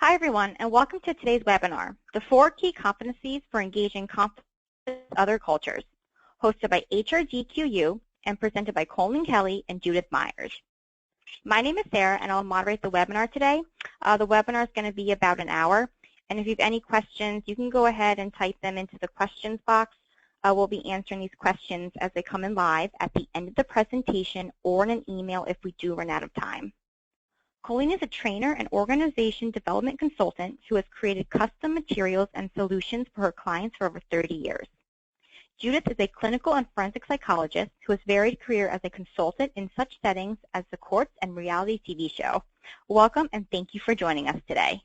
Hi, everyone, and welcome to today's webinar, The 4 Key Competencies for Engaging Confident Other Cultures, hosted by HRDQ-U and presented by Colleen Kelley and Judith Meyers. My name is Sarah, and I'll moderate the webinar today. The webinar is going to be about an hour, and if you have any questions, you can go ahead and type them into the questions box. We'll be answering these questions as they come in live at the end of the presentation or in an email if we do run out of time. Colleen is a trainer and organization development consultant who has created custom materials and solutions for her clients for over 30 years. Judith is a clinical and forensic psychologist who has varied career as a consultant in such settings as the courts and reality TV show. Welcome, and thank you for joining us today.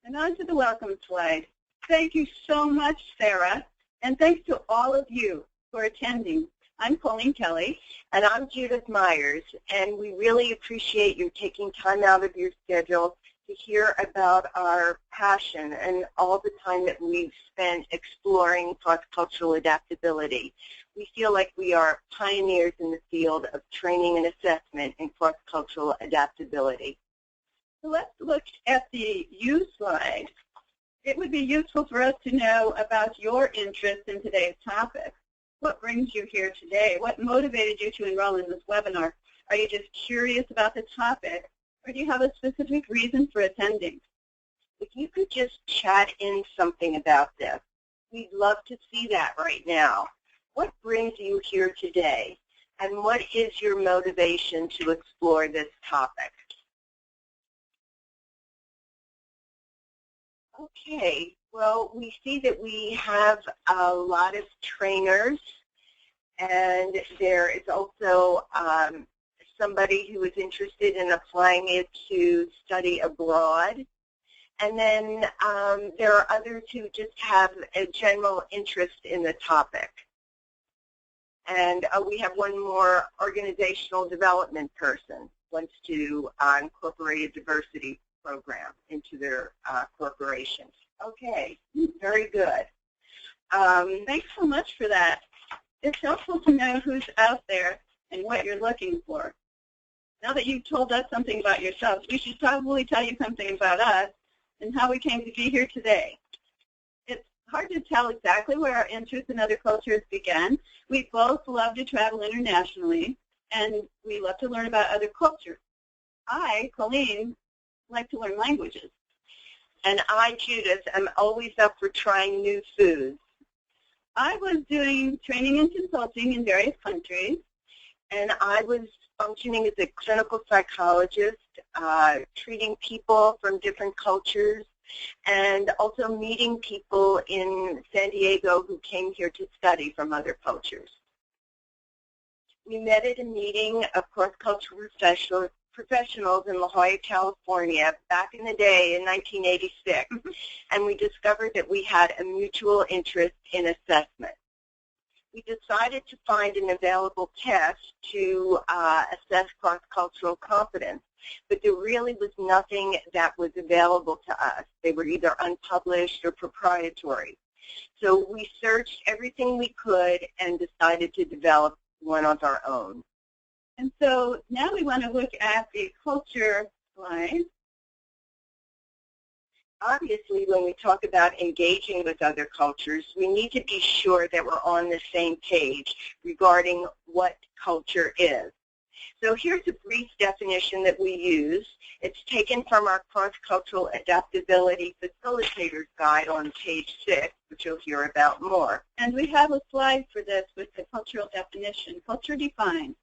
And on to the welcome slide. Thank you so much, Sarah, and thanks to all of you for attending. I'm Colleen Kelley. And I'm Judith Meyers, and we really appreciate you taking time out of your schedule to hear about our passion and all the time that we've spent exploring cross-cultural adaptability. We feel like we are pioneers in the field of training and assessment in cross-cultural adaptability. So let's look at the U slide. It would be useful for us to know about your interest in today's topic. What brings you here today? What motivated you to enroll in this webinar? Are you just curious about the topic, or do you have a specific reason for attending? If you could just chat in something about this, we'd love to see that right now. What brings you here today, and what is your motivation to explore this topic? Okay. Well, we see that we have a lot of trainers, and there is also somebody who is interested in applying it to study abroad. And then there are others who just have a general interest in the topic. And we have one more organizational development person who wants to incorporate a diversity program into their corporations. Okay, very good. Thanks so much for that. It's helpful to know who's out there and what you're looking for. Now that you've told us something about yourselves, we should probably tell you something about us and how we came to be here today. It's hard to tell exactly where our interest in other cultures began. We both love to travel internationally, and we love to learn about other cultures. I, Colleen, like to learn languages. And I, Judith, am always up for trying new foods. I was doing training and consulting in various countries. And I was functioning as a clinical psychologist, treating people from different cultures, and also meeting people in San Diego who came here to study from other cultures. We met at a meeting of cross-cultural professionals in La Jolla, California, back in the day in 1986, and we discovered that we had a mutual interest in assessment. We decided to find an available test to assess cross-cultural competence, but there really was nothing that was available to us. They were either unpublished or proprietary. So we searched everything we could and decided to develop one of our own. And so now we want to look at the culture slide. Obviously, when we talk about engaging with other cultures, we need to be sure that we're on the same page regarding what culture is. So here's a brief definition that we use. It's taken from our Cross-Cultural Adaptability Facilitator's Guide on page 6, which you'll hear about more. And we have a slide for this with the cultural definition. Culture defined.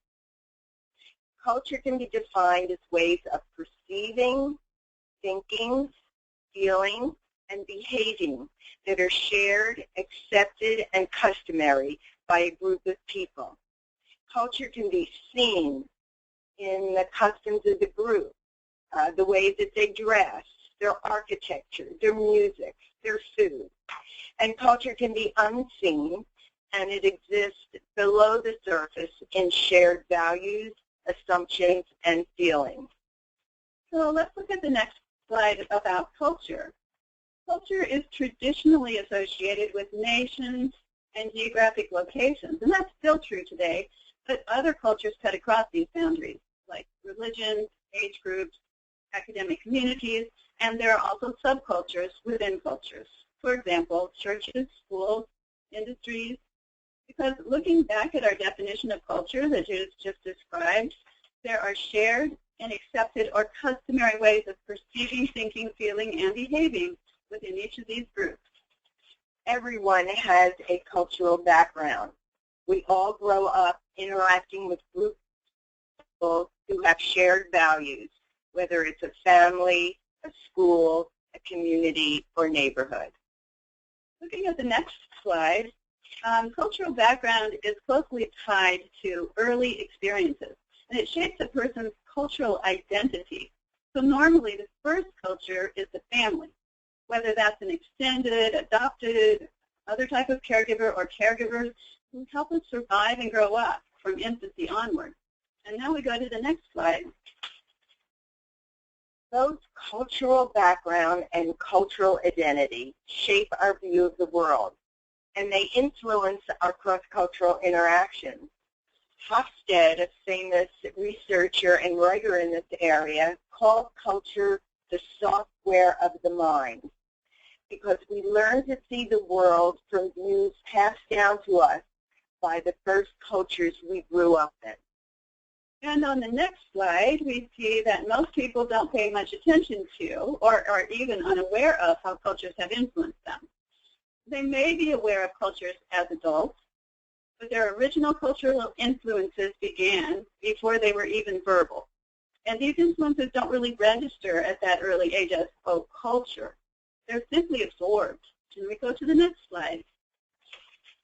Culture can be defined as ways of perceiving, thinking, feeling, and behaving that are shared, accepted, and customary by a group of people. Culture can be seen in the customs of the group, the way that they dress, their architecture, their music, their food. And culture can be unseen, and it exists below the surface in shared values, assumptions, and feelings. So let's look at the next slide about culture. Culture is traditionally associated with nations and geographic locations, and that's still true today, but other cultures cut across these boundaries, like religions, age groups, academic communities, and there are also subcultures within cultures. For example, churches, schools, industries. Because looking back at our definition of culture that Judith just described, there are shared and accepted or customary ways of perceiving, thinking, feeling, and behaving within each of these groups. Everyone has a cultural background. We all grow up interacting with groups of people who have shared values, whether it's a family, a school, a community, or neighborhood. Looking at the next slide, cultural background is closely tied to early experiences, and it shapes a person's cultural identity. So normally the first culture is the family, whether that's an extended, adopted, other type of caregiver or caregivers who help us survive and grow up from infancy onward. And now we go to the next slide. Those cultural background and cultural identity shape our view of the world, and they influence our cross-cultural interactions. Hofstede, a famous researcher and writer in this area, called culture the software of the mind, because we learn to see the world from views passed down to us by the first cultures we grew up in. And on the next slide, we see that most people don't pay much attention to or are even unaware of how cultures have influenced them. They may be aware of cultures as adults, but their original cultural influences began before they were even verbal. And these influences don't really register at that early age as, oh, culture. They're simply absorbed. Can we go to the next slide?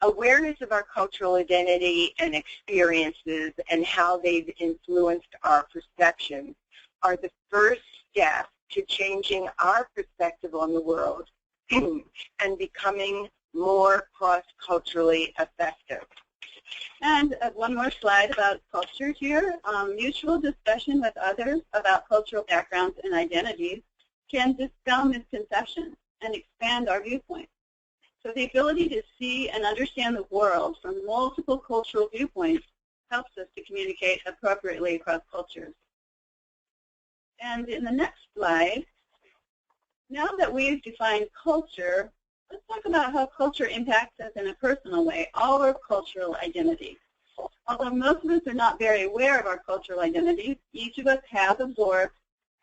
Awareness of our cultural identity and experiences and how they've influenced our perceptions are the first step to changing our perspective on the world and becoming more cross-culturally effective. And one more slide about culture here. Mutual discussion with others about cultural backgrounds and identities can dispel misconceptions and expand our viewpoint. So the ability to see and understand the world from multiple cultural viewpoints helps us to communicate appropriately across cultures. And in the next slide, now that we've defined culture, let's talk about how culture impacts us in a personal way, our cultural identity. Although most of us are not very aware of our cultural identities, each of us has absorbed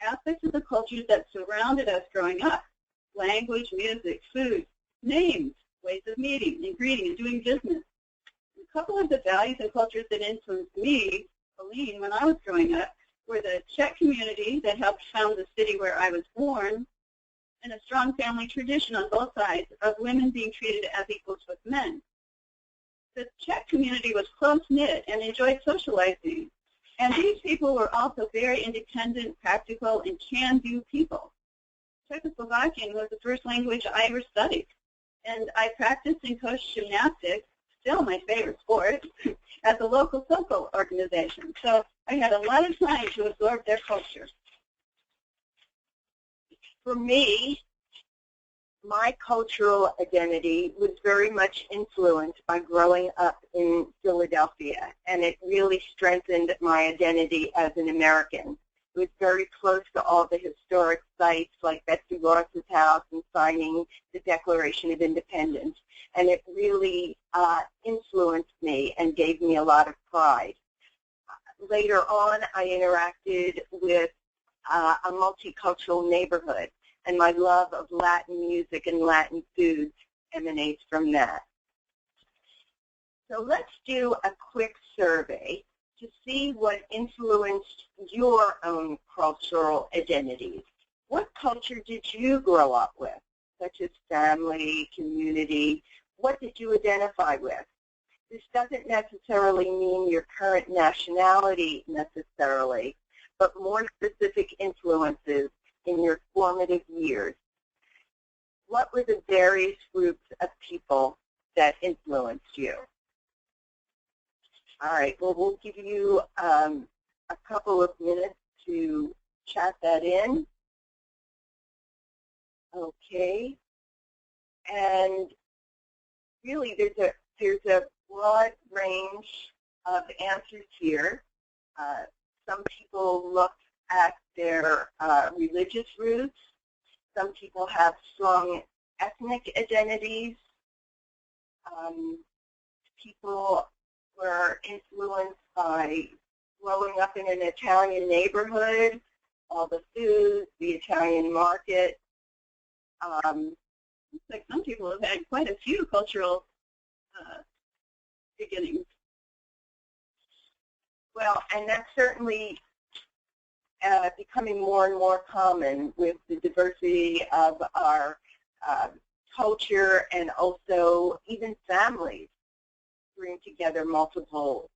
aspects of the cultures that surrounded us growing up: language, music, food, names, ways of meeting and greeting and doing business. A couple of the values and cultures that influenced me, Colleen, when I was growing up, were the Czech community that helped found the city where I was born, and a strong family tradition on both sides of women being treated as equals with men. The Czech community was close-knit and enjoyed socializing, and these people were also very independent, practical, and can-do people. Czechoslovakian was the first language I ever studied, and I practiced and coached gymnastics, still my favorite sport, at the local social organization. So I had a lot of time to absorb their culture. For me, my cultural identity was very much influenced by growing up in Philadelphia, and it really strengthened my identity as an American. It was very close to all the historic sites like Betsy Ross's house and signing the Declaration of Independence, and it really influenced me and gave me a lot of pride. Later on, I interacted with a multicultural neighborhood, and my love of Latin music and Latin foods emanates from that. So let's do a quick survey to see what influenced your own cultural identities. What culture did you grow up with, such as family, community? What did you identify with? This doesn't necessarily mean your current nationality necessarily, but more specific influences in your formative years. What were the various groups of people that influenced you? All right, well, we'll give you a couple of minutes to chat that in. Okay, and really there's a broad range of answers here. Some people looked at their religious roots. Some people have strong ethnic identities. People were influenced by growing up in an Italian neighborhood, all the food, the Italian market. Looks like some people have had quite a few cultural beginnings. Well, and that's certainly becoming more and more common with the diversity of our culture, and also even families bring together multiple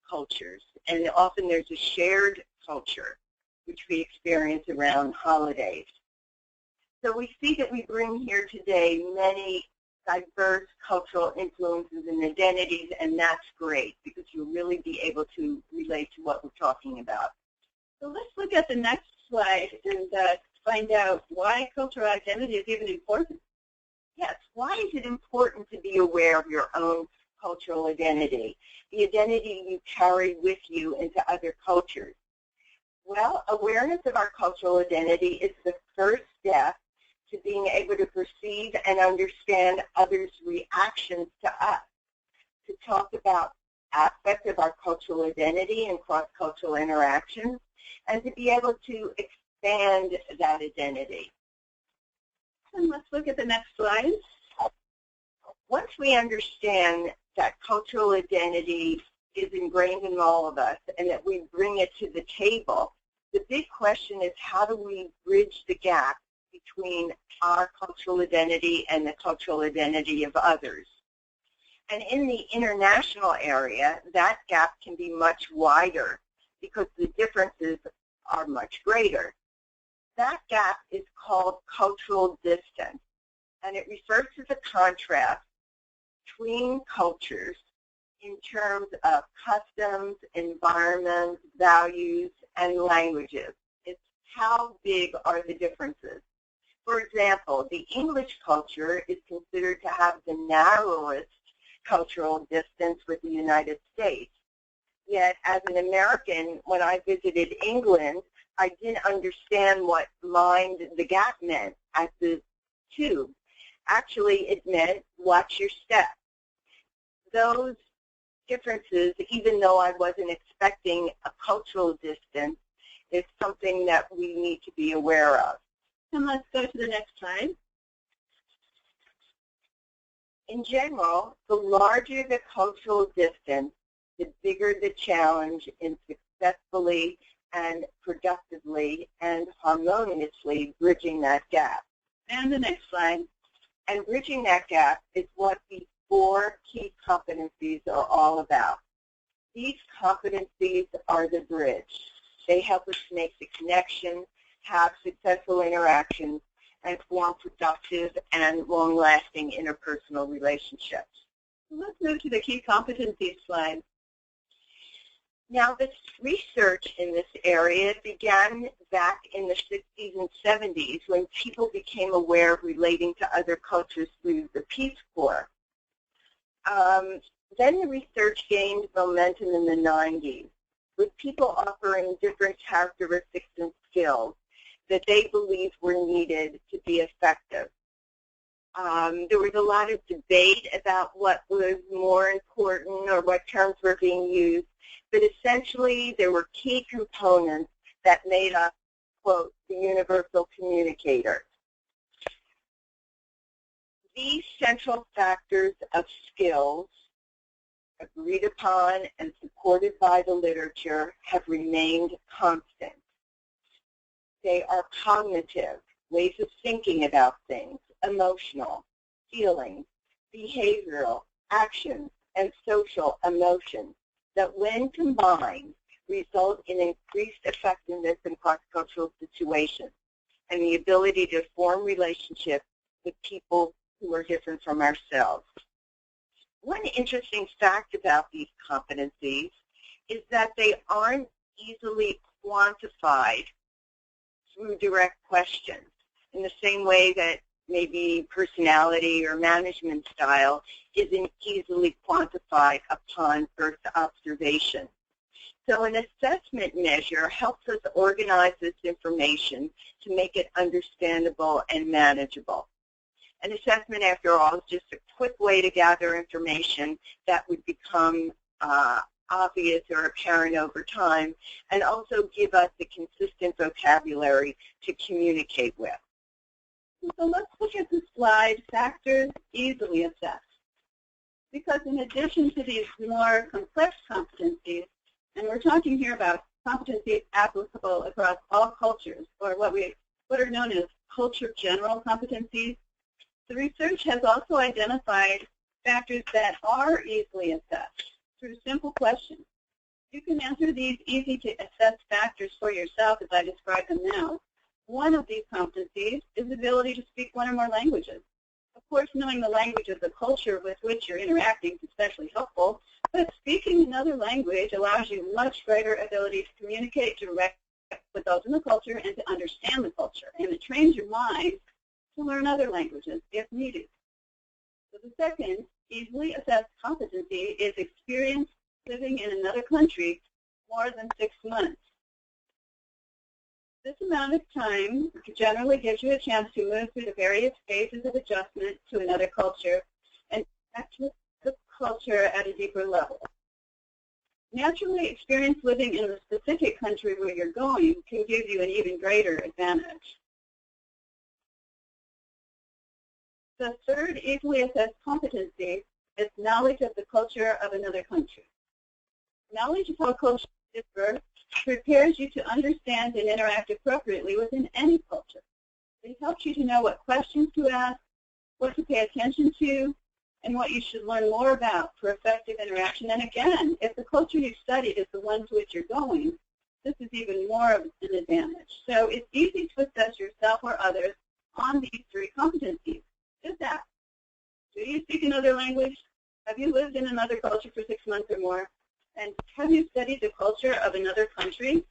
cultures. And often there's a shared culture, which we experience around holidays. So we see that we bring here today many diverse cultural influences and identities, and that's great because you'll really be able to relate to what we're talking about. So let's look at the next slide and find out why cultural identity is even important. Yes, why is it important to be aware of your own cultural identity, the identity you carry with you into other cultures? Well, awareness of our cultural identity is the first step to being able to perceive and understand others' reactions to us, to talk about aspects of our cultural identity and cross-cultural interactions, and to be able to expand that identity. And let's look at the next slide. Once we understand that cultural identity is ingrained in all of us and that we bring it to the table, the big question is, how do we bridge the gap between our cultural identity and the cultural identity of others? And in the international area, that gap can be much wider because the differences are much greater. That gap is called cultural distance, and it refers to the contrast between cultures in terms of customs, environments, values, and languages. It's how big are the differences. For example, the English culture is considered to have the narrowest cultural distance with the United States. Yet, as an American, when I visited England, I didn't understand what mind the gap meant at the tube. Actually, it meant watch your step. Those differences, even though I wasn't expecting a cultural distance, is something that we need to be aware of. And let's go to the next slide. In general, the larger the cultural distance, the bigger the challenge in successfully and productively and harmoniously bridging that gap. And the next slide. And bridging that gap is what the 4 key competencies are all about. These competencies are the bridge. They help us make the connection, have successful interactions, and form productive and long-lasting interpersonal relationships. Let's move to the key competencies slide. Now, this research in this area began back in the 60s and 70s when people became aware of relating to other cultures through the Peace Corps. Then the research gained momentum in the 90s, with people offering different characteristics and skills that they believed were needed to be effective. There was a lot of debate about what was more important or what terms were being used, but essentially there were key components that made up, quote, the universal communicator. These central factors of skills, agreed upon and supported by the literature, have remained constant. They are cognitive, ways of thinking about things, emotional, feelings, behavioral, actions, and social emotions that when combined result in increased effectiveness in cross-cultural situations and the ability to form relationships with people who are different from ourselves. One interesting fact about these competencies is that they aren't easily quantified through direct questions in the same way that maybe personality or management style isn't easily quantified upon first observation. So an assessment measure helps us organize this information to make it understandable and manageable. An assessment, after all, is just a quick way to gather information that would become obvious or apparent over time, and also give us the consistent vocabulary to communicate with. So let's look at the slide, factors easily assessed. Because in addition to these more complex competencies, and we're talking here about competencies applicable across all cultures, or what are known as culture general competencies, the research has also identified factors that are easily assessed through simple questions. You can answer these easy-to-assess factors for yourself as I describe them now. One of these competencies is the ability to speak one or more languages. Of course, knowing the language of the culture with which you're interacting is especially helpful, but speaking another language allows you much greater ability to communicate directly with those in the culture and to understand the culture, and it trains your mind to learn other languages if needed. So the second easily assessed competency is experience living in another country more than 6 months. This amount of time generally gives you a chance to move through the various phases of adjustment to another culture and connect with the culture at a deeper level. Naturally, experience living in the specific country where you're going can give you an even greater advantage. The third easily assessed competency is knowledge of the culture of another country. Knowledge of how cultures differ prepares you to understand and interact appropriately within any culture. It helps you to know what questions to ask, what to pay attention to, and what you should learn more about for effective interaction. And again, if the culture you've studied is the one to which you're going, this is even more of an advantage. So it's easy to assess yourself or others on these three competencies. Just ask, do you speak another language? Have you lived in another culture for 6 months or more? And have you studied the culture of another country?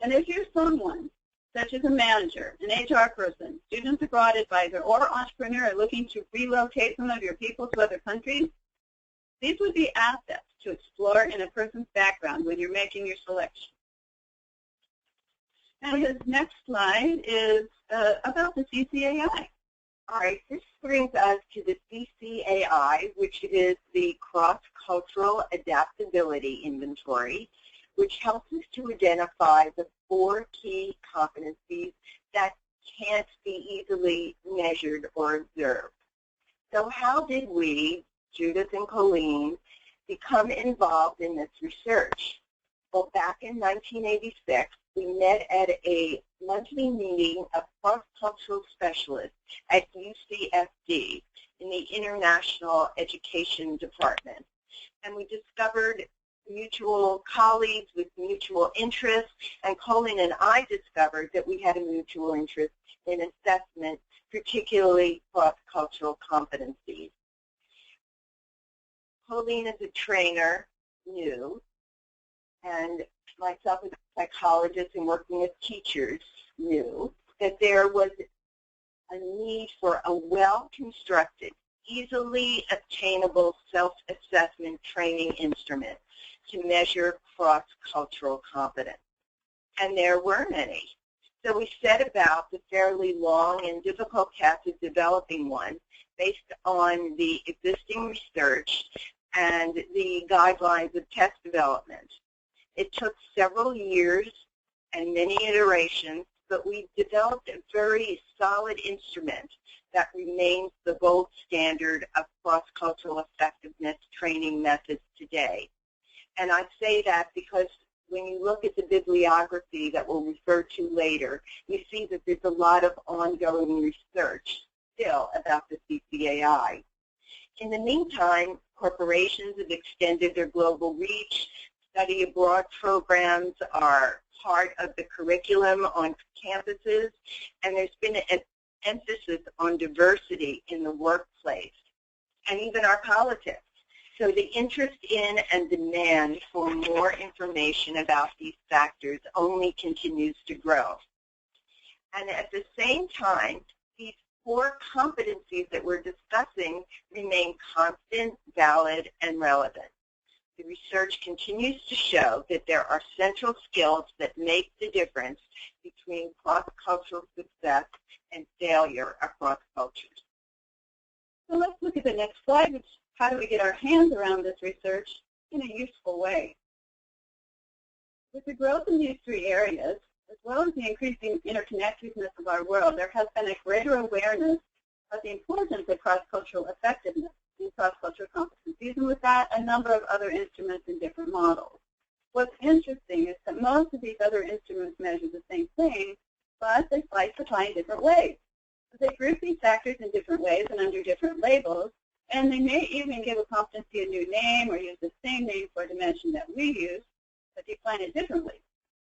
And if you're someone, such as a manager, an HR person, student abroad advisor, or entrepreneur looking to relocate some of your people to other countries, these would be assets to explore in a person's background when you're making your selection. And this next slide is about the CCAI. All right, this brings us to the CCAI, which is the Cross-Cultural Adaptability Inventory, which helps us to identify the 4 key competencies that can't be easily measured or observed. So how did we, Judith and Colleen, become involved in this research? Well, back in 1986, we met at a monthly meeting of cross-cultural specialists at UCSD in the International Education Department. And we discovered mutual colleagues with mutual interests, and Colleen and I discovered that we had a mutual interest in assessment, particularly cross-cultural competencies. Colleen is a trainer, new, and myself as a psychologist and working with teachers knew that there was a need for a well-constructed, easily obtainable self-assessment training instrument to measure cross-cultural competence. And there weren't any. So we set about the fairly long and difficult task of developing one based on the existing research and the guidelines of test development. It took several years and many iterations, but we developed a very solid instrument that remains the gold standard of cross-cultural effectiveness training methods today. And I say that because when you look at the bibliography that we'll refer to later, you see that there's a lot of ongoing research still about the CCAI. In the meantime, corporations have extended their global reach. Study abroad programs are part of the curriculum on campuses, and there's been an emphasis on diversity in the workplace and even our politics. So the interest in and demand for more information about these factors only continues to grow. And at the same time, these 4 competencies that we're discussing remain constant, valid, and relevant. The research continues to show that there are central skills that make the difference between cross-cultural success and failure across cultures. So let's look at the next slide, which is how do we get our hands around this research in a useful way. With the growth in these three areas, as well as the increasing interconnectedness of our world, there has been a greater awareness of the importance of cross-cultural effectiveness in cross-cultural competencies, and with that, a number of other instruments and different models. What's interesting is that most of these other instruments measure the same thing, but they slice the pie in different ways. They group these factors in different ways and under different labels, and they may even give a competency a new name or use the same name for a dimension that we use, but define it differently.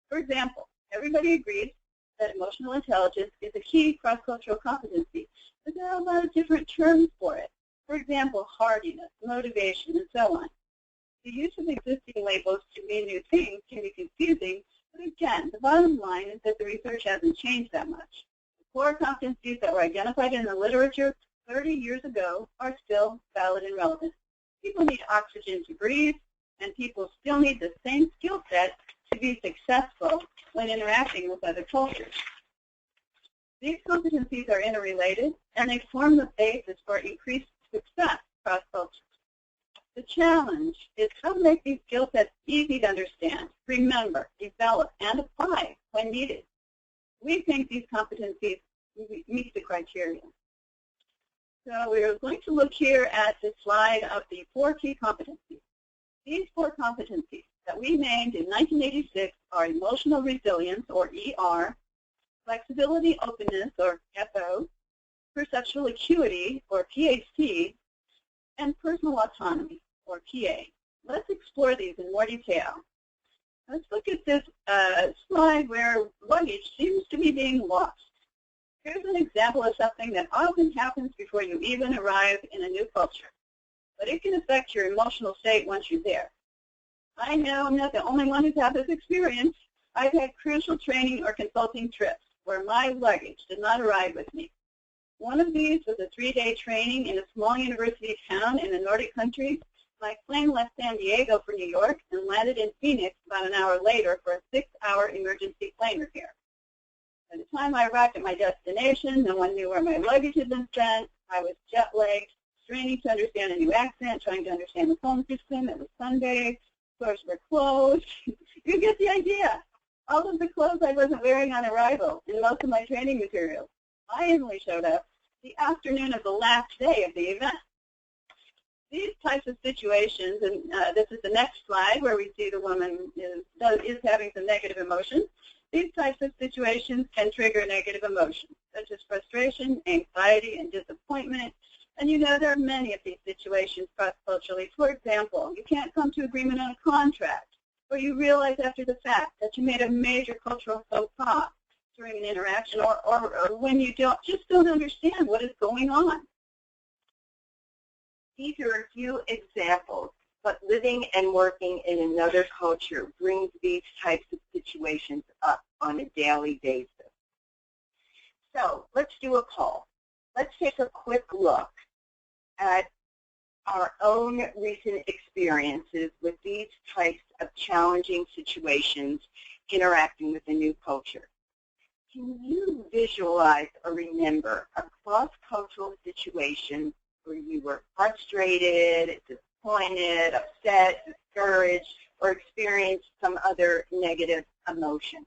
For example, everybody agrees that emotional intelligence is a key cross-cultural competency, but there are a lot of different terms for it. For example, hardiness, motivation, and so on. The use of existing labels to mean new things can be confusing, but again, the bottom line is that the research hasn't changed that much. The core competencies that were identified in the literature 30 years ago are still valid and relevant. People need oxygen to breathe, and people still need the same skill set to be successful when interacting with other cultures. These competencies are interrelated, and they form the basis for increased success across cultures. The challenge is how to make these skill sets easy to understand, remember, develop, and apply when needed. We think these competencies meet the criteria. So we're going to look here at the slide of the 4 key competencies. These 4 competencies that we named in 1986 are emotional resilience, or ER, flexibility, openness, or FO, perceptual acuity, or PAC, and personal autonomy, or PA. Let's explore these in more detail. Let's look at this slide where luggage seems to be being lost. Here's an example of something that often happens before you even arrive in a new culture, but it can affect your emotional state once you're there. I know I'm not the only one who's had this experience. I've had crucial training or consulting trips where my luggage did not arrive with me. One of these was a 3-day training in a small university town in the Nordic countries. My plane left San Diego for New York and landed in Phoenix about an hour later for a 6-hour emergency plane repair. By the time I arrived at my destination, no one knew where my luggage had been sent. I was jet-lagged, straining to understand a new accent, trying to understand the phone system. It was Sunday. Stores were closed. You get the idea. All of the clothes I wasn't wearing on arrival and most of my training materials finally showed up the afternoon of the last day of the event. These types of situations, and this is the next slide where we see the woman is having some negative emotions. These types of situations can trigger negative emotions, such as frustration, anxiety, and disappointment. And you know there are many of these situations cross-culturally. For example, you can't come to agreement on a contract, or you realize after the fact that you made a major cultural faux pas during an interaction, or when you just don't understand what is going on. These are a few examples, but living and working in another culture brings these types of situations up on a daily basis. So let's do a poll. Let's take a quick look at our own recent experiences with these types of challenging situations interacting with a new culture. Can you visualize or remember a cross-cultural situation where you were frustrated, disappointed, upset, discouraged, or experienced some other negative emotion?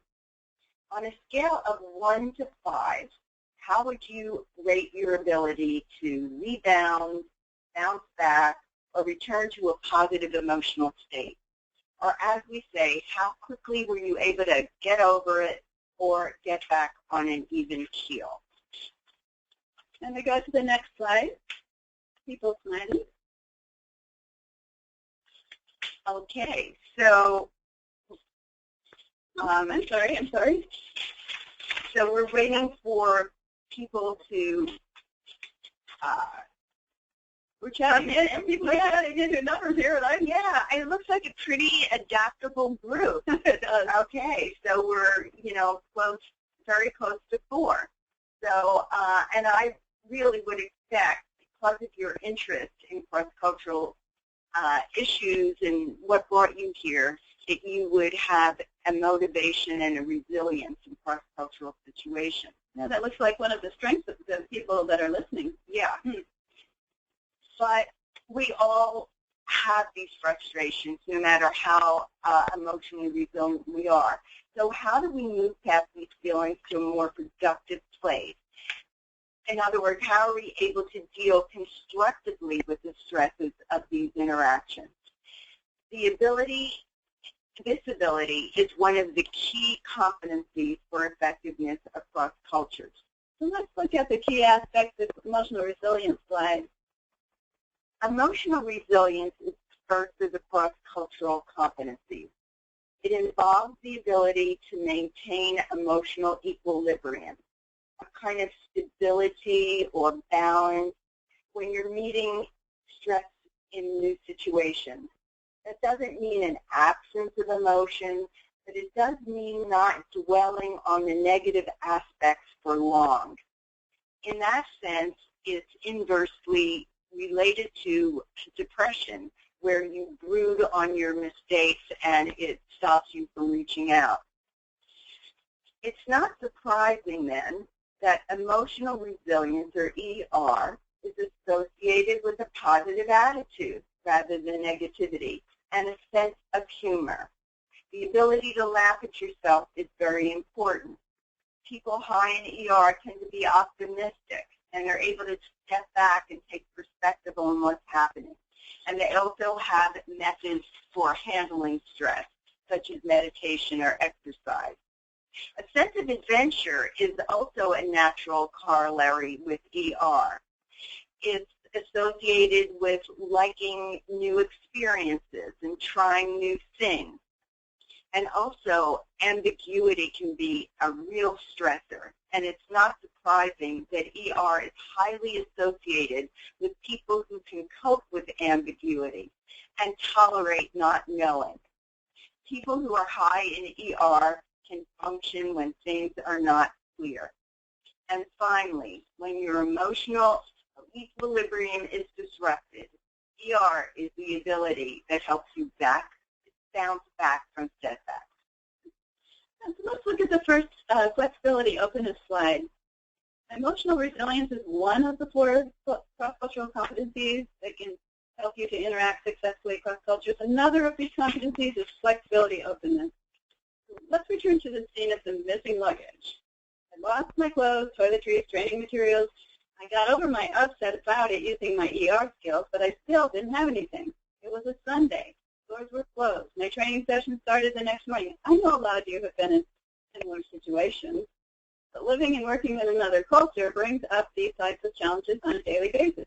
On a scale of 1 to 5, how would you rate your ability to rebound, bounce back, or return to a positive emotional state? Or as we say, how quickly were you able to get over it or get back on an even keel? And we go to the next slide. People smiling. Okay, so I'm sorry. So we're waiting for people to we're chatting in, and people are chatting into numbers here, and yeah, it looks like a pretty adaptable group. It does. Okay, so we're close, very close to 4. So and I really would expect, because of your interest in cross-cultural issues and what brought you here, that you would have a motivation and a resilience in cross-cultural situations. Yeah, that looks like one of the strengths of the people that are listening. Yeah. But we all have these frustrations, no matter how emotionally resilient we are. So how do we move past these feelings to a more productive place? In other words, how are we able to deal constructively with the stresses of these interactions? This ability is one of the key competencies for effectiveness across cultures. So let's look at the key aspects of emotional resilience slide. Emotional resilience is first as a cross-cultural competency. It involves the ability to maintain emotional equilibrium, a kind of stability or balance when you're meeting stress in new situations. That doesn't mean an absence of emotion, but it does mean not dwelling on the negative aspects for long. In that sense, it's inversely related to depression, where you brood on your mistakes and it stops you from reaching out. It's not surprising then that emotional resilience, or ER, is associated with a positive attitude rather than negativity and a sense of humor. The ability to laugh at yourself is very important. People high in ER tend to be optimistic, and they're able to step back and take perspective on what's happening. And they also have methods for handling stress, such as meditation or exercise. A sense of adventure is also a natural corollary with ER. It's associated with liking new experiences and trying new things. And also, ambiguity can be a real stressor. And it's not surprising that ER is highly associated with people who can cope with ambiguity and tolerate not knowing. People who are high in ER can function when things are not clear. And finally, when your emotional equilibrium is disrupted, ER is the ability that helps you bounce back from setbacks. So let's look at the first flexibility openness slide. Emotional resilience is one of the 4 cross-cultural competencies that can help you to interact successfully across cultures. Another of these competencies is flexibility openness. Let's return to the scene of the missing luggage. I lost my clothes, toiletries, training materials. I got over my upset about it using my ER skills, but I still didn't have anything. It was a Sunday. Doors were closed. My training session started the next morning. I know a lot of you have been in similar situations, but living and working in another culture brings up these types of challenges on a daily basis.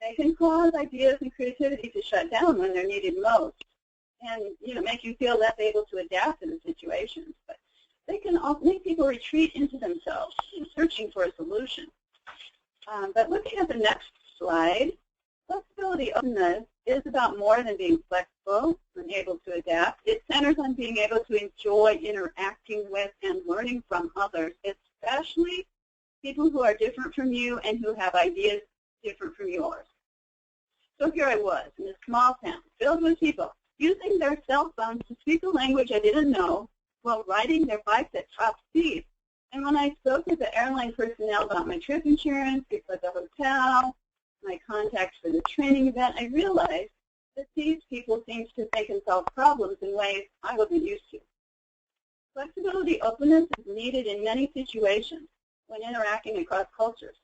They can cause ideas and creativity to shut down when they're needed most, and make you feel less able to adapt to the situations. But they can also make people retreat into themselves, searching for a solution. But looking at the next slide, flexibility openness is about more than being flexible and able to adapt. It centers on being able to enjoy interacting with and learning from others, especially people who are different from you and who have ideas different from yours. So here I was in a small town filled with people using their cell phones to speak a language I didn't know while riding their bikes at top speed. And when I spoke to the airline personnel about my trip insurance, before the hotel, my contacts for the training event, I realized that these people seemed to think and solve problems in ways I wasn't used to. Flexibility openness is needed in many situations when interacting across cultures,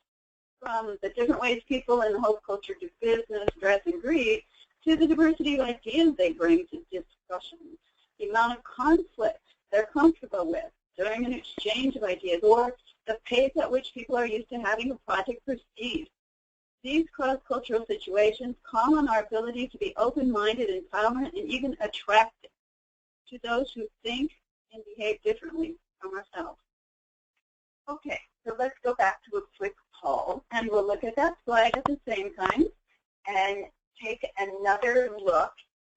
from the different ways people in the host culture do business, dress, and greet, to the diversity of ideas they bring to discussions, the amount of conflict they're comfortable with during an exchange of ideas, or the pace at which people are used to having a project proceed. These cross-cultural situations call on our ability to be open-minded and tolerant and even attractive to those who think and behave differently from ourselves. Okay, so let's go back to a quick poll, and we'll look at that slide at the same time and take another look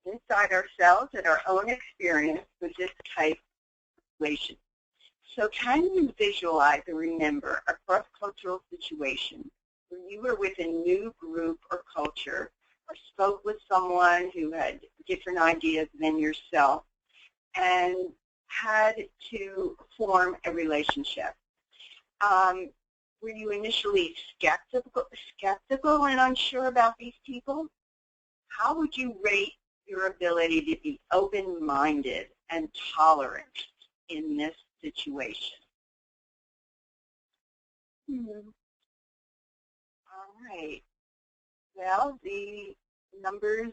inside ourselves at our own experience with this type of situation. So can you visualize or remember a cross-cultural situation where you were with a new group or culture, or spoke with someone who had different ideas than yourself and had to form a relationship. Were you initially skeptical and unsure about these people? How would you rate your ability to be open-minded and tolerant in this situation? All right. Well, the numbers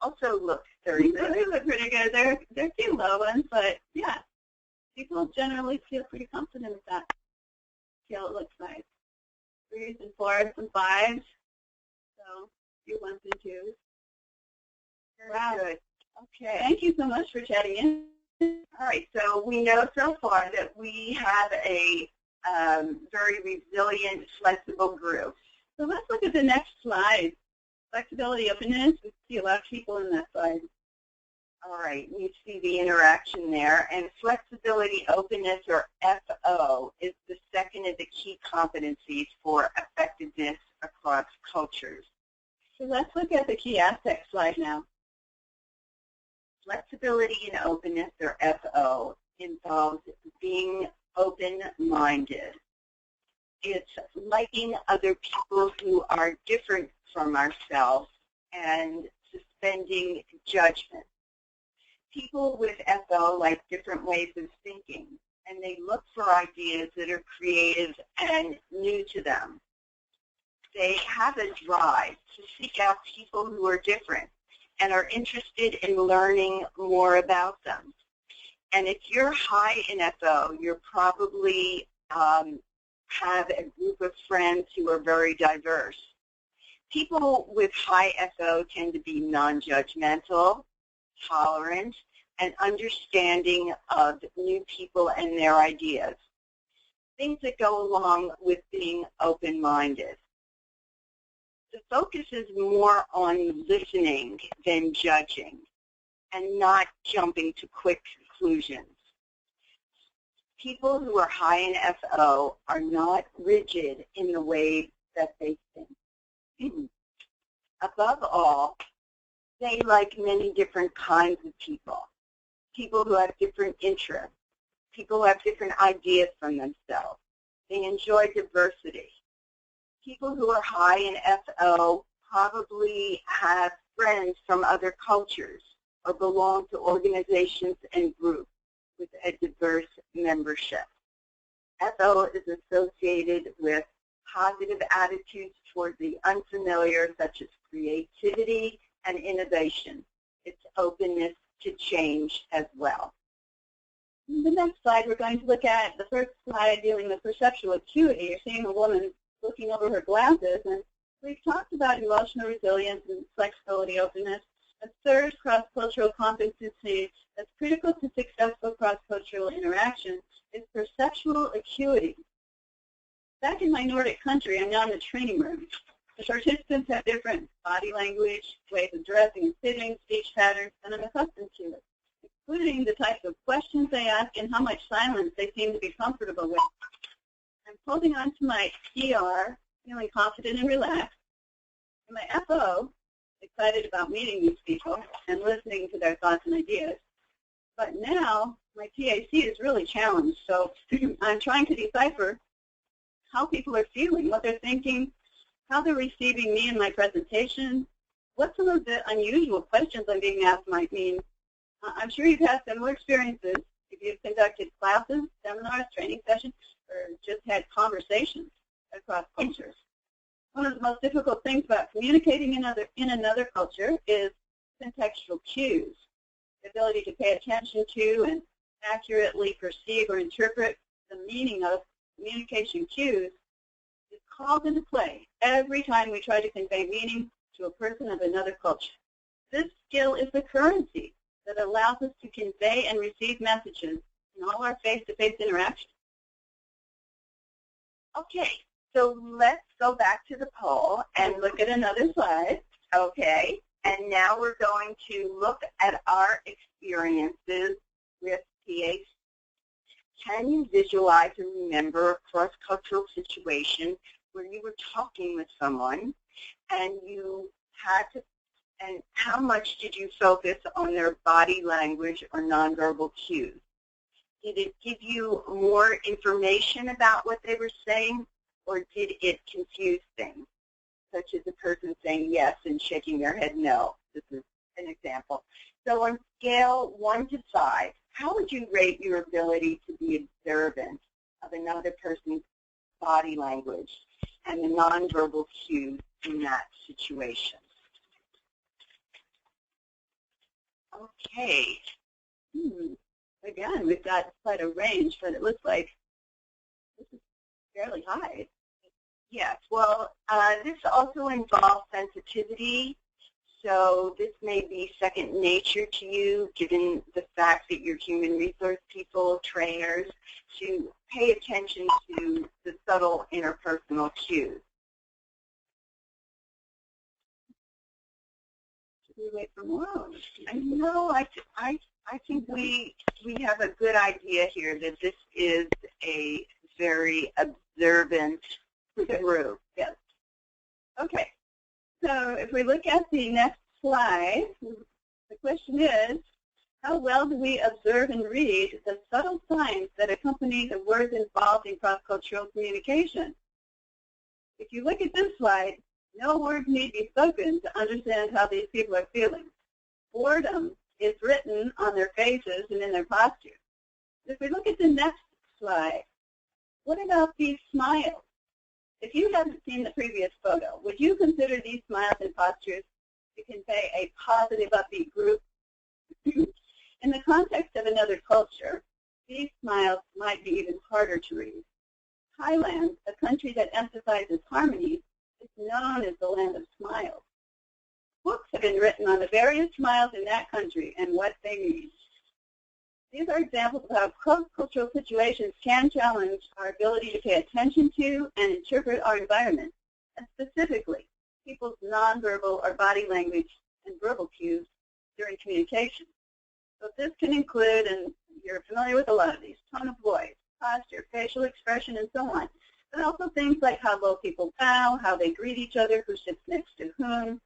also look very good. They look pretty good. They're a few low ones, but yeah, people generally feel pretty confident with that scale. It looks like 3s and 4s and 5s, so a few 1s and 2s. Very good. Okay. Thank you so much for chatting in. All right. So we know so far that we have a very resilient, flexible group. So let's look at the next slide. Flexibility, openness. We see a lot of people in that slide. All right, you see the interaction there. And flexibility, openness, or FO, is the second of the key competencies for effectiveness across cultures. So let's look at the key aspect slide now. Flexibility and openness, or FO, involves being open-minded. It's liking other people who are different from ourselves and suspending judgment. People with FO like different ways of thinking, and they look for ideas that are creative and new to them. They have a drive to seek out people who are different and are interested in learning more about them. And if you're high in FO, you're probably have a group of friends who are very diverse. People with high FO tend to be non-judgmental, tolerant, and understanding of new people and their ideas. Things that go along with being open-minded. The focus is more on listening than judging and not jumping to quick conclusions. People who are high in FO are not rigid in the way that they think. Above all, they like many different kinds of people. People who have different interests. People who have different ideas from themselves. They enjoy diversity. People who are high in FO probably have friends from other cultures or belong to organizations and groups with a diverse membership. FO is associated with positive attitudes toward the unfamiliar, such as creativity and innovation. It's openness to change as well. The next slide we're going to look at, the first slide dealing with perceptual acuity. You're seeing a woman looking over her glasses, and we've talked about emotional resilience and flexibility, openness. A third cross-cultural competency that's critical to successful cross-cultural interaction is perceptual acuity. Back in my Nordic country, I'm now in the training room. The participants have different body language, ways of dressing and sitting, speech patterns, and I'm accustomed to it, including the types of questions they ask and how much silence they seem to be comfortable with. I'm holding on to my ER, feeling confident and relaxed. And my FO, excited about meeting these people and listening to their thoughts and ideas. But now my TAC is really challenged, so I'm trying to decipher how people are feeling, what they're thinking, how they're receiving me and my presentation, what some of the unusual questions I'm being asked might mean. I'm sure you've had similar experiences if you've conducted classes, seminars, training sessions, or just had conversations across cultures. One of the most difficult things about communicating in another culture is contextual cues, the ability to pay attention to and accurately perceive or interpret the meaning of communication cues is called into play every time we try to convey meaning to a person of another culture. This skill is the currency that allows us to convey and receive messages in all our face-to-face interactions. Okay, so let's go back to the poll and look at another slide. Okay, and now we're going to look at our experiences with TAC. Can you visualize and remember a cross-cultural situation where you were talking with someone and you had to And how much did you focus on their body language or nonverbal cues? Did it give you more information about what they were saying, or did it confuse things, such as a person saying yes and shaking their head no? This is an example. So on scale 1 to 5, how would you rate your ability to be observant of another person's body language and the nonverbal cues in that situation? Okay. Again, we've got quite a range, but it looks like this is fairly high. Yes, well, this also involves sensitivity, so this may be second nature to you, given the fact that you're human resource people, trainers, to pay attention to the subtle interpersonal cues. Should we wait for more? No, I think we have a good idea here that this is a very observant group. Yes. Okay. So if we look at the next slide, the question is, how well do we observe and read the subtle signs that accompany the words involved in cross-cultural communication? If you look at this slide, no words need be spoken to understand how these people are feeling. Boredom is written on their faces and in their postures. If we look at the next slide, what about these smiles? If you haven't seen the previous photo, would you consider these smiles and postures to convey a positive, upbeat group? In the context of another culture, these smiles might be even harder to read. Thailand, a country that emphasizes harmony, is known as the land of smiles. Books have been written on the various smiles in that country and what they mean. These are examples of how cross-cultural situations can challenge our ability to pay attention to and interpret our environment, and specifically, people's nonverbal or body language and verbal cues during communication. So this can include, and you're familiar with a lot of these, tone of voice, posture, facial expression, and so on, but also things like how low people bow, how they greet each other, who sits next to whom.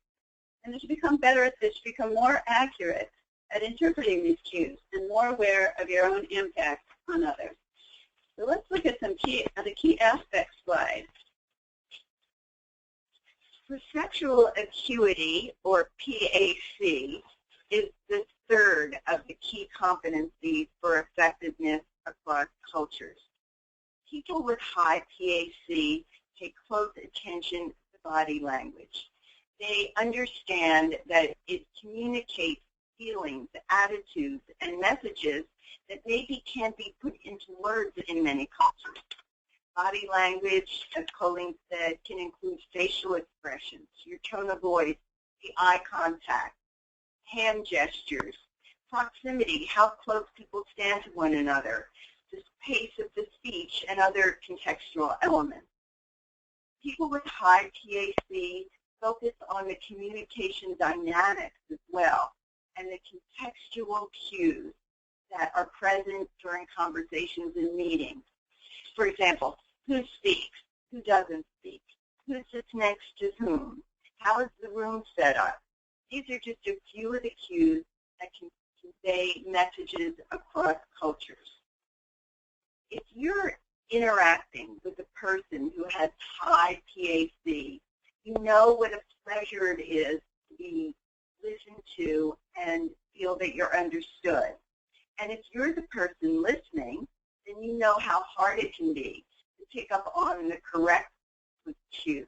And as you become better at this, you become more accurate at interpreting these cues and more aware of your own impact on others. So let's look at the key aspects slide. Perceptual acuity, or PAC, is the third of the key competencies for effectiveness across cultures. People with high PAC pay close attention to body language. They understand that it communicates feelings, attitudes, and messages that maybe can't be put into words in many cultures. Body language, as Colleen said, can include facial expressions, your tone of voice, the eye contact, hand gestures, proximity, how close people stand to one another, the pace of the speech, and other contextual elements. People with high PAC focus on the communication dynamics as well, and the contextual cues that are present during conversations and meetings. For example, who speaks, who doesn't speak, who sits next to whom, how is the room set up. These are just a few of the cues that can convey messages across cultures. If you're interacting with a person who has high PAC, you know what a pleasure it is to be listened to and feel that you're understood. And if you're the person listening, then you know how hard it can be to pick up on the correct cues.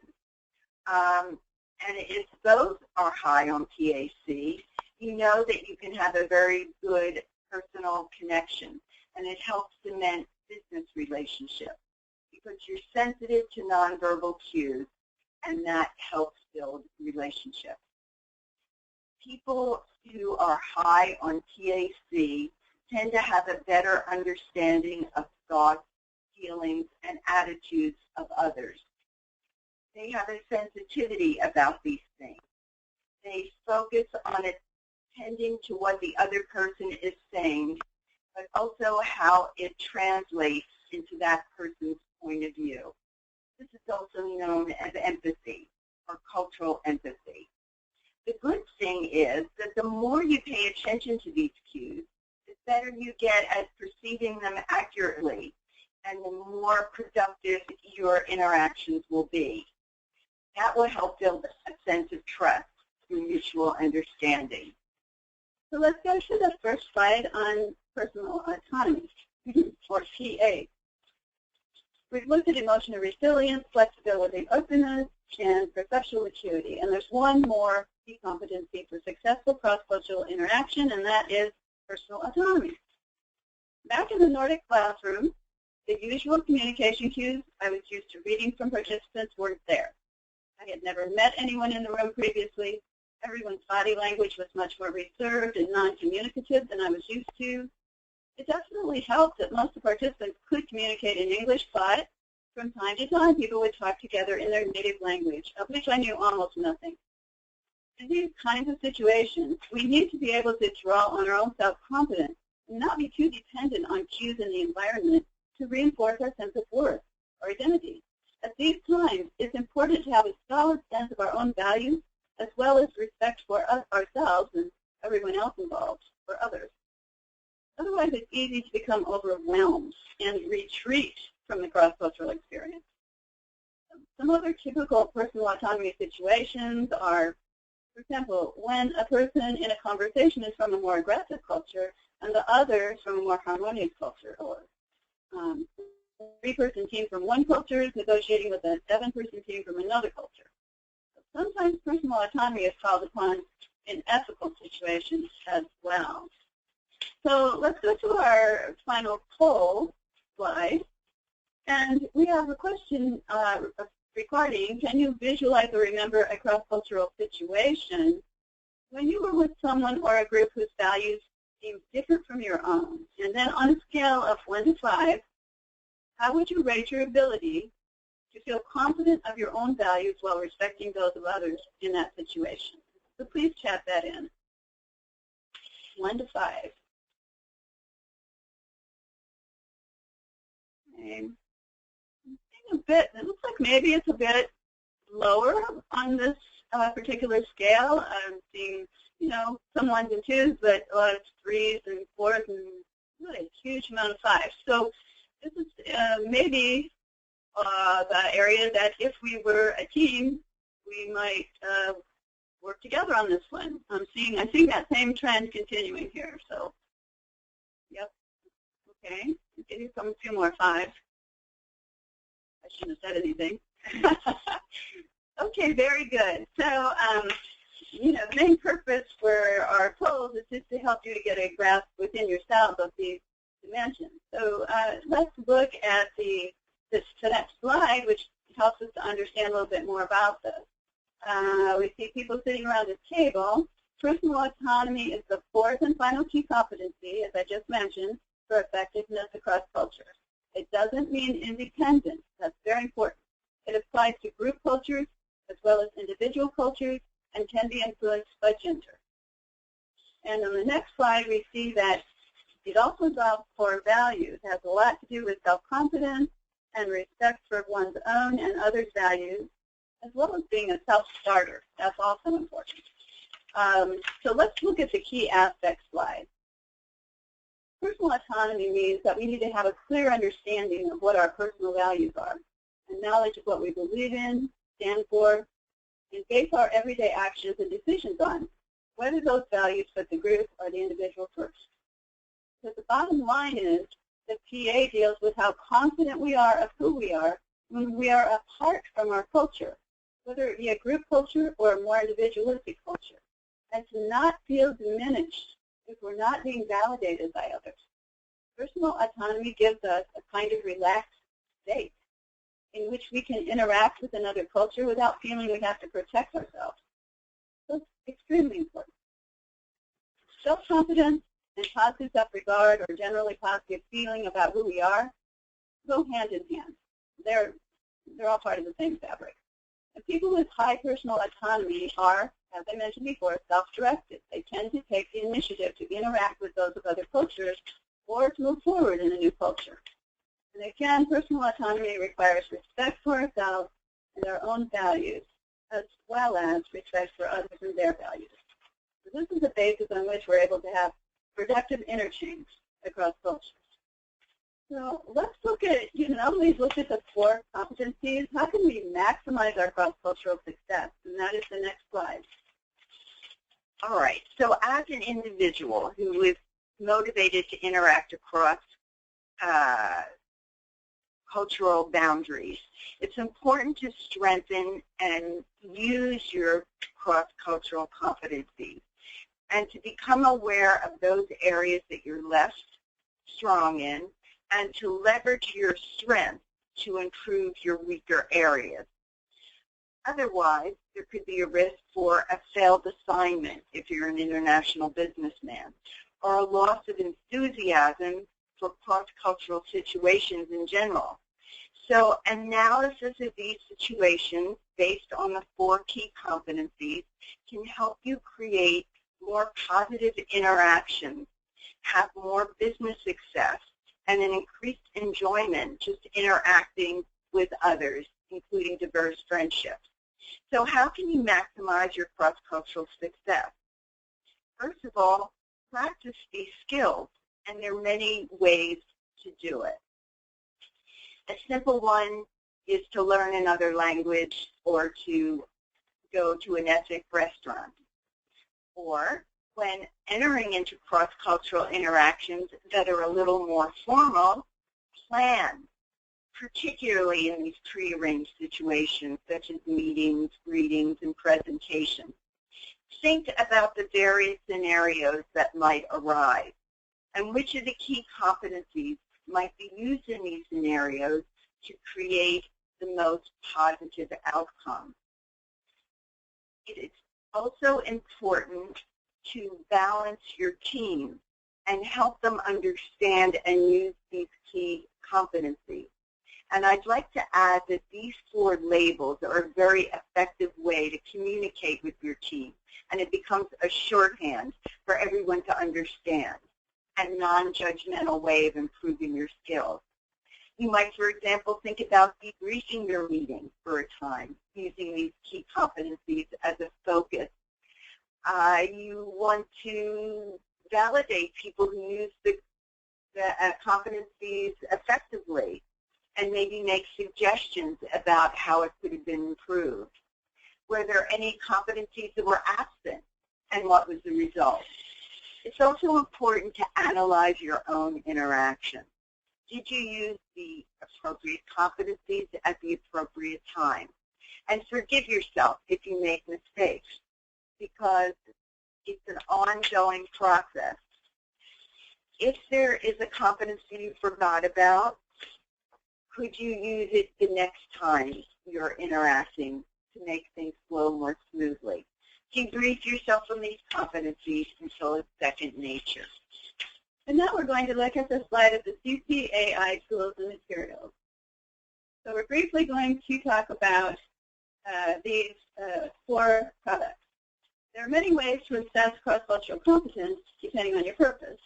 And if those are high on PAC, you know that you can have a very good personal connection, and it helps cement business relationships because you're sensitive to nonverbal cues, and that helps build relationships. People who are high on PAC tend to have a better understanding of thoughts, feelings, and attitudes of others. They have a sensitivity about these things. They focus on attending to what the other person is saying, but also how it translates into that person's point of view. This is also known as empathy or cultural empathy. The good thing is that the more you pay attention to these cues, the better you get at perceiving them accurately, and the more productive your interactions will be. That will help build a sense of trust through mutual understanding. So let's go to the first slide on personal autonomy, or PA. We've looked at emotional resilience, flexibility, openness, and perceptual acuity. And there's one more key competency for successful cross-cultural interaction, and that is personal autonomy. Back in the Nordic classroom, the usual communication cues I was used to reading from participants weren't there. I had never met anyone in the room previously. Everyone's body language was much more reserved and non-communicative than I was used to. It definitely helped that most of the participants could communicate in English, but from time to time people would talk together in their native language, of which I knew almost nothing. In these kinds of situations, we need to be able to draw on our own self-confidence and not be too dependent on cues in the environment to reinforce our sense of worth or identity. At these times, it's important to have a solid sense of our own values as well as respect for ourselves and everyone else involved, for others. Otherwise, it's easy to become overwhelmed and retreat from the cross-cultural experience. Some other typical personal autonomy situations are, for example, when a person in a conversation is from a more aggressive culture and the other is from a more harmonious culture, or a three-person team from one culture is negotiating with a seven-person team from another culture. Sometimes personal autonomy is called upon in ethical situations as well. So let's go to our final poll slide. And we have a question regarding, can you visualize or remember a cross-cultural situation when you were with someone or a group whose values seemed different from your own? And then on a scale of 1 to 5, how would you rate your ability to feel confident of your own values while respecting those of others in that situation? So please chat that in. 1 to 5. Okay. A bit, it looks like maybe it's a bit lower on this particular scale. I'm seeing, some 1s and 2s, but a lot of 3s and 4s, and really a huge amount of 5s. So this is maybe the area that if we were a team, we might work together on this one. I'm seeing that same trend continuing here. So, yep. Okay. Give you a few more 5s. I shouldn't have said anything. Okay, very good. So, the main purpose for our polls is just to help you to get a grasp within yourself of these dimensions. So let's look at the next slide, which helps us to understand a little bit more about this. We see people sitting around this table. Personal autonomy is the fourth and final key competency, as I just mentioned, for effectiveness across cultures. It doesn't mean independence. That's very important. It applies to group cultures as well as individual cultures and can be influenced by gender. And on the next slide, we see that it also involves core values. It has a lot to do with self-confidence and respect for one's own and others' values, as well as being a self-starter. That's also important. So let's look at the key aspects slide. Personal autonomy means that we need to have a clear understanding of what our personal values are, and knowledge of what we believe in, stand for, and base our everyday actions and decisions on, whether those values fit the group or the individual first. So the bottom line is that PA deals with how confident we are of who we are when we are apart from our culture, whether it be a group culture or a more individualistic culture, and to not feel diminished if we're not being validated by others. Personal autonomy gives us a kind of relaxed state in which we can interact with another culture without feeling we have to protect ourselves. So it's extremely important. Self-confidence and positive self-regard, or generally positive feeling about who we are, go hand in hand. They're all part of the same fabric. And people with high personal autonomy are, as I mentioned before, self-directed. They tend to take the initiative to interact with those of other cultures or to move forward in a new culture. And again, personal autonomy requires respect for ourselves and our own values, as well as respect for others and their values. So this is the basis on which we're able to have productive interchange across cultures. So let's look at, you can always look at the 4 competencies. How can we maximize our cross-cultural success? And that is the next slide. All right. So as an individual who is motivated to interact across cultural boundaries, it's important to strengthen and use your cross-cultural competencies and to become aware of those areas that you're less strong in and to leverage your strengths to improve your weaker areas. Otherwise, there could be a risk for a failed assignment if you're an international businessman, or a loss of enthusiasm for cross-cultural situations in general. So analysis of these situations based on the 4 key competencies can help you create more positive interactions, have more business success, and an increased enjoyment just interacting with others, including diverse friendships. So how can you maximize your cross-cultural success? First of all, practice these skills, and there are many ways to do it. A simple one is to learn another language or to go to an ethnic restaurant. Or when entering into cross-cultural interactions that are a little more formal, plan, particularly in these prearranged situations such as meetings, greetings, and presentations. Think about the various scenarios that might arise and which of the key competencies might be used in these scenarios to create the most positive outcome. It is also important to balance your team and help them understand and use these key competencies. And I'd like to add that these 4 labels are a very effective way to communicate with your team, and it becomes a shorthand for everyone to understand, and non-judgmental way of improving your skills. You might, for example, think about debriefing your meeting for a time using these key competencies as a focus. You want to validate people who use the competencies effectively and maybe make suggestions about how it could have been improved. Were there any competencies that were absent, and what was the result? It's also important to analyze your own interaction. Did you use the appropriate competencies at the appropriate time? And forgive yourself if you make mistakes, because it's an ongoing process. If there is a competency you forgot about, could you use it the next time you're interacting to make things flow more smoothly? Debrief yourself on these competencies until it's second nature. And now we're going to look at the slide of the CCAI tools and materials. So we're briefly going to talk about these 4 products. There are many ways to assess cross-cultural competence depending on your purpose.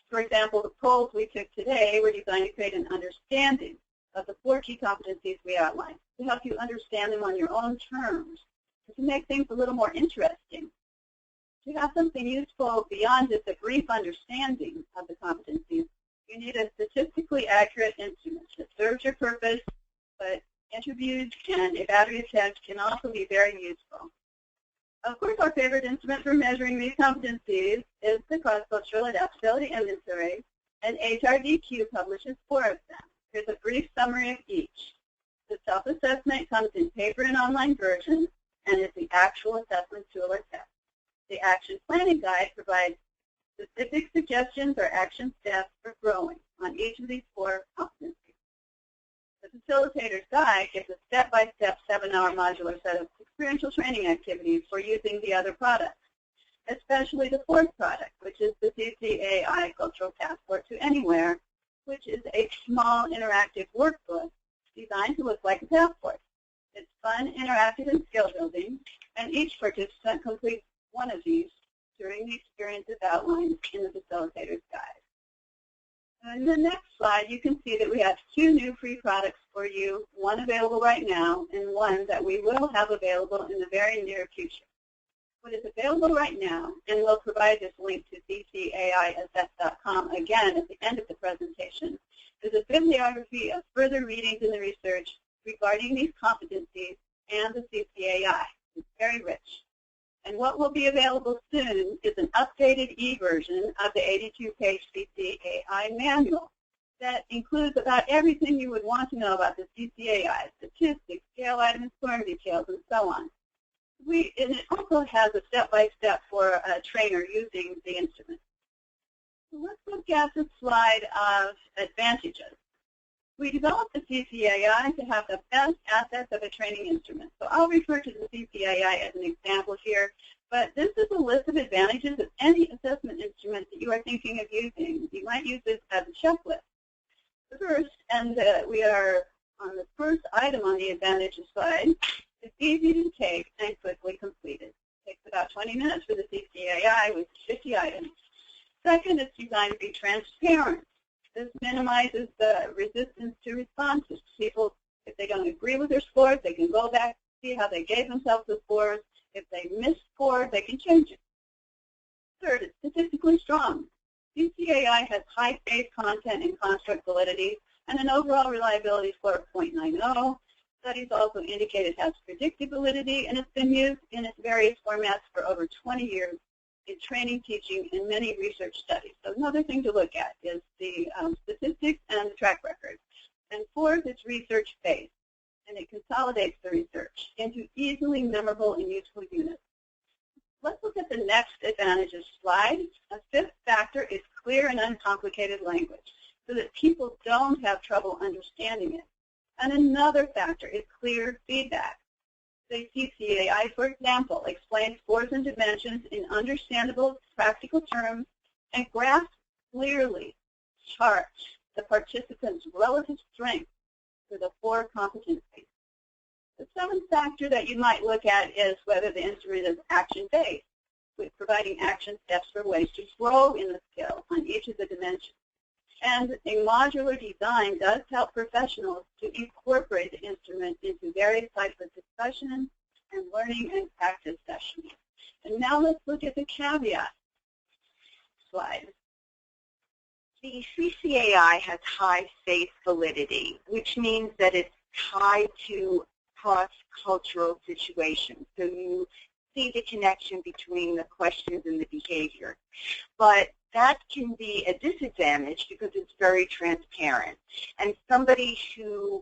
For example, the polls we took today were designed to create an understanding of the 4 key competencies we outlined, to help you understand them on your own terms, to make things a little more interesting. To have something useful beyond just a brief understanding of the competencies, you need a statistically accurate instrument that serves your purpose, but interviews and evaluative tests can also be very useful. Of course, our favorite instrument for measuring these competencies is the Cross-Cultural Adaptability Inventory, and HRDQ publishes 4 of them. Here's a brief summary of each. The self-assessment comes in paper and online versions and is the actual assessment tool or test. The Action Planning Guide provides specific suggestions or action steps for growing on each of these 4 competencies. The Facilitator's Guide gives a step-by-step 7-hour modular set of experiential training activities for using the other products, especially the 4th product, which is the CCAI Cultural Passport to Anywhere, which is a small interactive workbook designed to look like a passport. It's fun, interactive, and skill building, and each participant completes one of these during the experiences outlined in the Facilitator's Guide. In the next slide, you can see that we have 2 new free products for you, one available right now and one that we will have available in the very near future. What is available right now, and we'll provide this link to ccaiassess.com again at the end of the presentation, is a bibliography of further readings in the research regarding these competencies and the CCAI. It's very rich. And what will be available soon is an updated e-version of the 82-page CCAI manual that includes about everything you would want to know about the CCAI, statistics, scale items, form details, and so on. And it also has a step-by-step for a trainer using the instrument. So let's look at the slide of advantages. We developed the CCAI to have the best assets of a training instrument. So I'll refer to the CCAI as an example here, but this is a list of advantages of any assessment instrument that you are thinking of using. You might use this as a checklist. First, and we are on the first item on the advantages slide, it's easy to take and quickly completed. It takes about 20 minutes for the CCAI with 50 items. Second, it's designed to be transparent. This minimizes the resistance to responses. People, if they don't agree with their scores, they can go back, see how they gave themselves the scores. If they misscored, they can change it. Third, it's statistically strong. CCAI has high base content and construct validity and an overall reliability score of 0.90. Studies also indicate it has predictive validity, and it's been used in its various formats for over 20 years in training, teaching, and many research studies. So another thing to look at is the statistics and the track record. And fourth, it's research-based, and it consolidates the research into easily memorable and useful units. Let's look at the next advantages slide. A fifth factor is clear and uncomplicated language so that people don't have trouble understanding it. And another factor is clear feedback. The CCAI, for example, explains scores and dimensions in understandable, practical terms and graphs clearly charts the participants' relative strength for the 4 competencies. The seventh factor that you might look at is whether the instrument is action-based, with providing action steps for ways to grow in the skill on each of the dimensions. And a modular design does help professionals to incorporate the instrument into various types of discussion and learning and practice sessions. And now let's look at the caveat slide. The CCAI has high faith validity, which means that it's tied to cross-cultural situations. So you see the connection between the questions and the behavior. But that can be a disadvantage because it's very transparent. And somebody who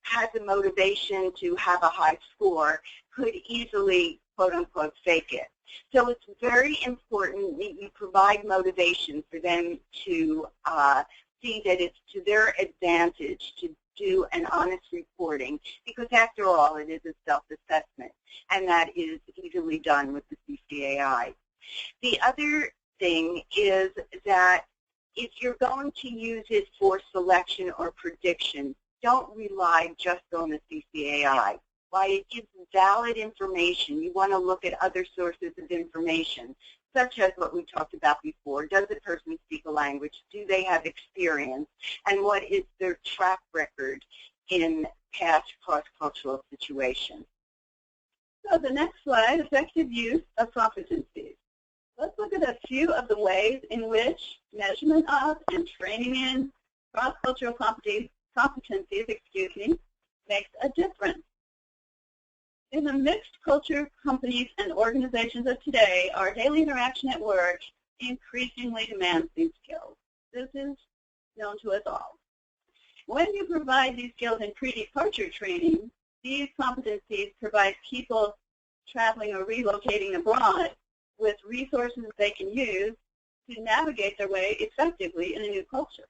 has a motivation to have a high score could easily, quote unquote, fake it. So it's very important that you provide motivation for them to see that it's to their advantage to do an honest reporting, because after all, it is a self-assessment, and that is easily done with the CCAI. The other thing is that if you're going to use it for selection or prediction, don't rely just on the CCAI. While it gives valid information, you want to look at other sources of information, such as what we talked about before. Does the person speak a language? Do they have experience? And what is their track record in past cross-cultural situations? So the next slide, effective use of competencies. Let's look at a few of the ways in which measurement of and training in cross-cultural competencies, makes a difference. In the mixed culture companies and organizations of today, our daily interaction at work increasingly demands these skills. This is known to us all. When you provide these skills in pre-departure training, these competencies provide people traveling or relocating abroad with resources they can use to navigate their way effectively in a new culture.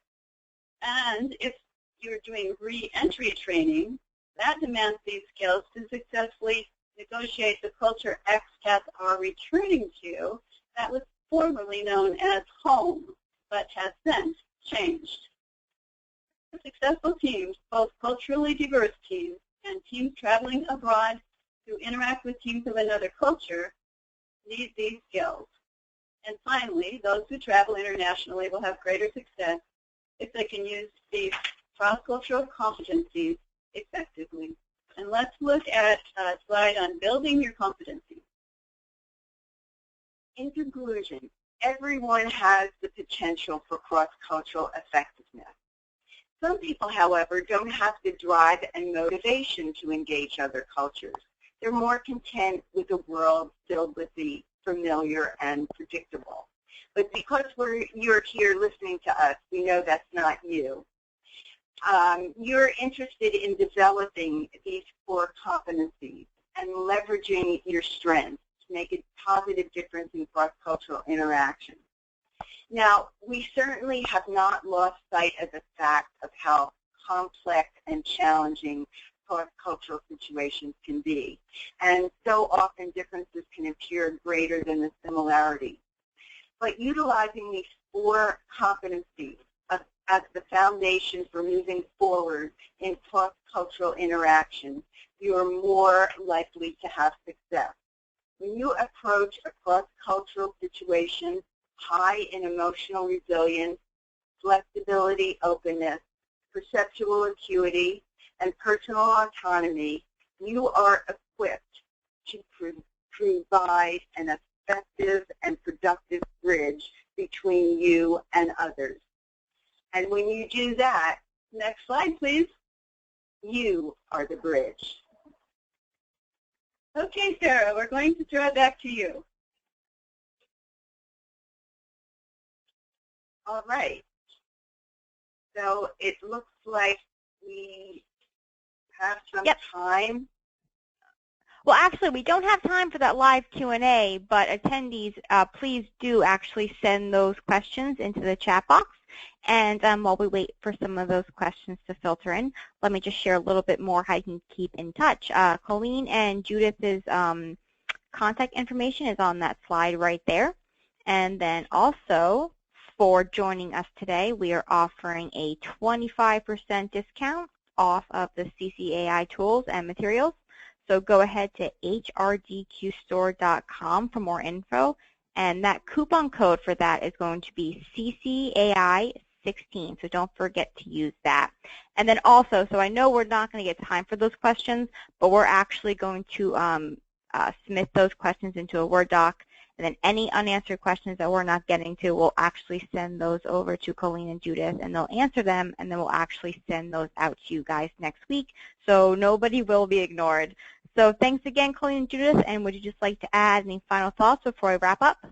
And if you're doing re-entry training, that demands these skills to successfully negotiate the culture expats are returning to that was formerly known as home, but has since changed. Successful teams, both culturally diverse teams and teams traveling abroad to interact with teams of another culture, need these skills. And finally, those who travel internationally will have greater success if they can use these cross-cultural competencies effectively. And let's look at a slide on building your competencies. In conclusion, everyone has the potential for cross-cultural effectiveness. Some people, however, don't have the drive and motivation to engage other cultures. They're more content with a world filled with the familiar and predictable. But because you're here listening to us, we know that's not you. You're interested in developing these core competencies and leveraging your strengths to make a positive difference in cross-cultural interaction. Now, we certainly have not lost sight of the fact of how complex and challenging cross-cultural situations can be. And so often differences can appear greater than the similarities. But utilizing these 4 competencies as the foundation for moving forward in cross-cultural interaction, you are more likely to have success. When you approach a cross-cultural situation high in emotional resilience, flexibility, openness, perceptual acuity, and personal autonomy, you are equipped to provide an effective and productive bridge between you and others. And when you do that, next slide, please. You are the bridge. Okay, Sarah, we're going to throw it back to you. All right. So it looks like we have some time. Well, actually, we don't have time for that live Q&A, but attendees, please do actually send those questions into the chat box. And while we wait for some of those questions to filter in, let me just share a little bit more how you can keep in touch. Colleen and Judith's contact information is on that slide right there. And then also, for joining us today, we are offering a 25% discount off of the CCAI tools and materials. So go ahead to HRDQstore.com for more info. And that coupon code for that is going to be CCAI16, so don't forget to use that. And then also, so I know we're not going to get time for those questions, but we're actually going to submit those questions into a Word doc, and then any unanswered questions that we're not getting to, we'll actually send those over to Colleen and Judith, and they'll answer them, and then we'll actually send those out to you guys next week, so nobody will be ignored. So thanks again, Colleen and Judith, and would you just like to add any final thoughts before I wrap up?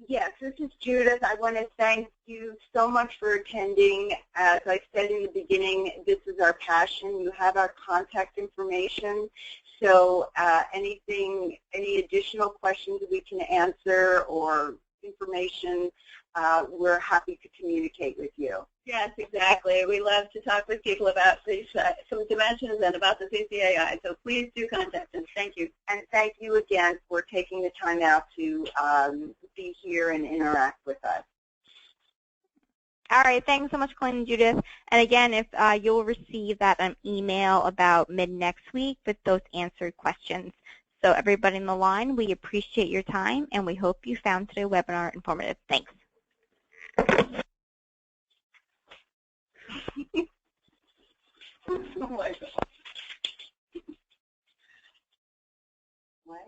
Yes, this is Judith. I want to thank you so much for attending. As I said in the beginning, this is our passion. You have our contact information. So any additional questions we can answer or information, we're happy to communicate with you. Yes, exactly. We love to talk with people about these, some dimensions and about the CCAI, so please do contact us. Thank you. And thank you again for taking the time out to be here and interact with us. All right, thanks so much, Colleen and Judith. And again, if you'll receive that email about mid-next week with those answered questions. So everybody in the line, we appreciate your time, and we hope you found today's webinar informative. Thanks. Oh my God. What?